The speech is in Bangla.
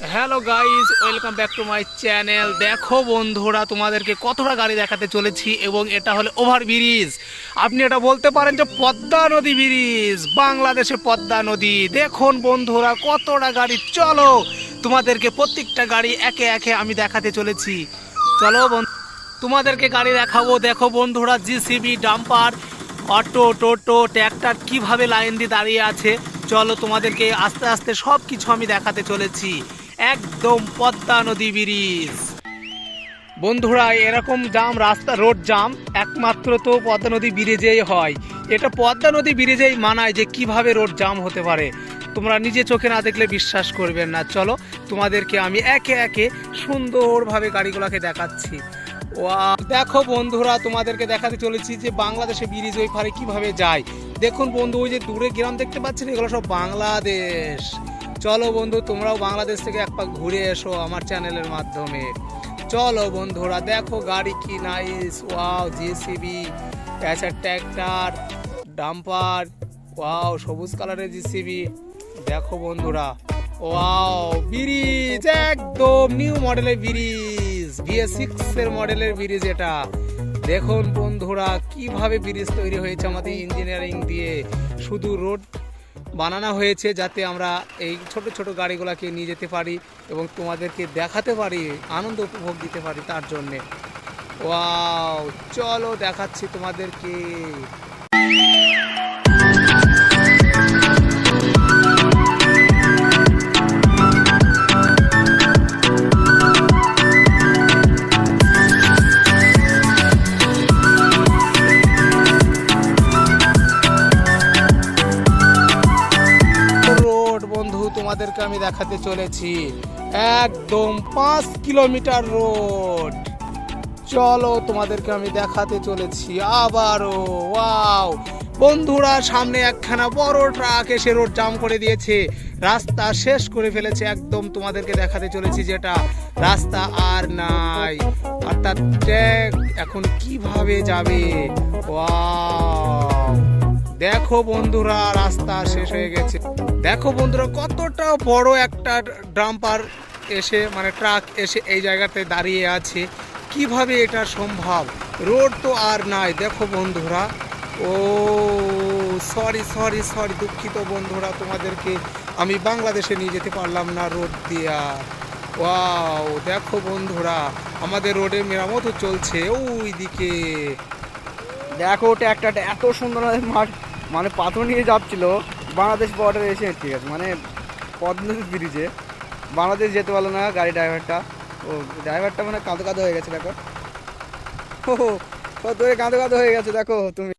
Hello guys, welcome back to my channel. দেখো বন্ধুরা, তোমাদেরকে কতটা গাড়ি দেখাতে চলেছি এবং এটা হলো ওভার ব্রিজ। আপনি এটা বলতে পারেন যে পদ্মা নদী ব্রিজ, বাংলাদেশে পদ্মা নদী। দেখুন বন্ধুরা কতটা গাড়ি, চলো তোমাদেরকে প্রত্যেকটা গাড়ি একে একে আমি দেখাতে চলেছি। চলো তোমাদেরকে গাড়ি দেখাবো। দেখো বন্ধুরা, জিসিবি, ডাম্পার, অটো, টোটো, ট্র্যাক্টর কিভাবে লাইন দিয়ে দাঁড়িয়ে আছে। চলো তোমাদেরকে আস্তে আস্তে সব কিছু আমি দেখাতে চলেছি। একদম পদ্মা নদী ব্রিজ। বন্ধুরা, এরকম জাম, রাস্তা রোড জাম একমাত্র তো পদ্মা নদী ব্রিজেই হয়। এটা পদ্মা নদী ব্রিজেই মানায় যে কিভাবে রোড জাম হতে পারে। তোমরা নিজে চোখে না দেখলে বিশ্বাস করবেন না। চলো তোমাদেরকে আমি একে একে সুন্দরভাবে গাড়িগুলোকে দেখাচ্ছি। দেখো বন্ধুরা, তোমাদেরকে দেখাতে চলেছি যে বাংলাদেশে ব্রিজ ওই পারে কিভাবে যায়। দেখুন বন্ধু, ওই যে দূরে গ্রাম দেখতে পাচ্ছেন, এগুলো সব বাংলাদেশ। চলো বন্ধু, তোমরাও বাংলাদেশ থেকে এক পাক ঘুরে এসো আমার চ্যানেলের মাধ্যমে। চলো বন্ধুরা, দেখো গাড়ি কি nice. Wow, JCB, tractor, dumper, wow সবুজ কালারের জিসিবি। দেখো বন্ধুরা, ওয়াও ব্রিজ, একদম নিউ মডেলের ব্রিজ, BS6 এর মডেলের ব্রিজ এটা। দেখুন বন্ধুরা কিভাবে ব্রিজ তৈরি হয়েছে আমাদের ইঞ্জিনিয়ারিং দিয়ে। শুধু রোড বানানো হয়েছে যাতে আমরা এই ছোট ছোট গাড়িগুলোকে নিয়ে যেতে পারি এবং তোমাদেরকে দেখাতে পারি, আনন্দ উপভোগ দিতে পারি তার জন্যে। ওয়াও, চলো দেখাচ্ছি তোমাদেরকে। তোমাদেরকে আমি দেখাতে চলেছি একদম 5 কিলোমিটার রোড। চলো তোমাদেরকে আমি দেখাতে চলেছি আবারও। ওয়াও বন্ধুরা, সামনে একখানা বড় ট্রাক এসে রোড জাম করে দিয়েছে, রাস্তা শেষ করে ফেলেছে একদম। তোমাদেরকে দেখাতে চলেছি যেটা রাস্তা আর নাই, অর্থাৎ ট্রাক এখন কিভাবে যাবে। ওয়াও দেখো বন্ধুরা, রাস্তা শেষ হয়ে গেছে। দেখো বন্ধুরা কতটা বড় একটা ডাম্পার এসে, মানে ট্রাক এসে এই জায়গাতে দাঁড়িয়ে আছে। কিভাবে এটা সম্ভব? রোড তো আর নাই। দেখো বন্ধুরা, ও সরি সরি সরি, দুঃখিত বন্ধুরা, তোমাদেরকে আমি বাংলাদেশে নিয়ে যেতে পারলাম না রোড দিয়া। ওয়াও দেখো বন্ধুরা, আমাদের রোডের মেরামতও চলছে ওই দিকে। দেখো ট্র্যাক্টরটা এত সুন্দর মাঠ, মানে পাথর নিয়ে যাচ্ছিল বাংলাদেশ বর্ডারে এসে। ঠিক আছে, মানে পদ্মা ব্রিজে বাংলাদেশ যেতে পারলো না গাড়ি ড্রাইভারটা মানে কাঁদো কাঁদো হয়ে গেছে। দেখো ও ধরে কাঁদো কাঁদো হয়ে গেছে। দেখো তুমি।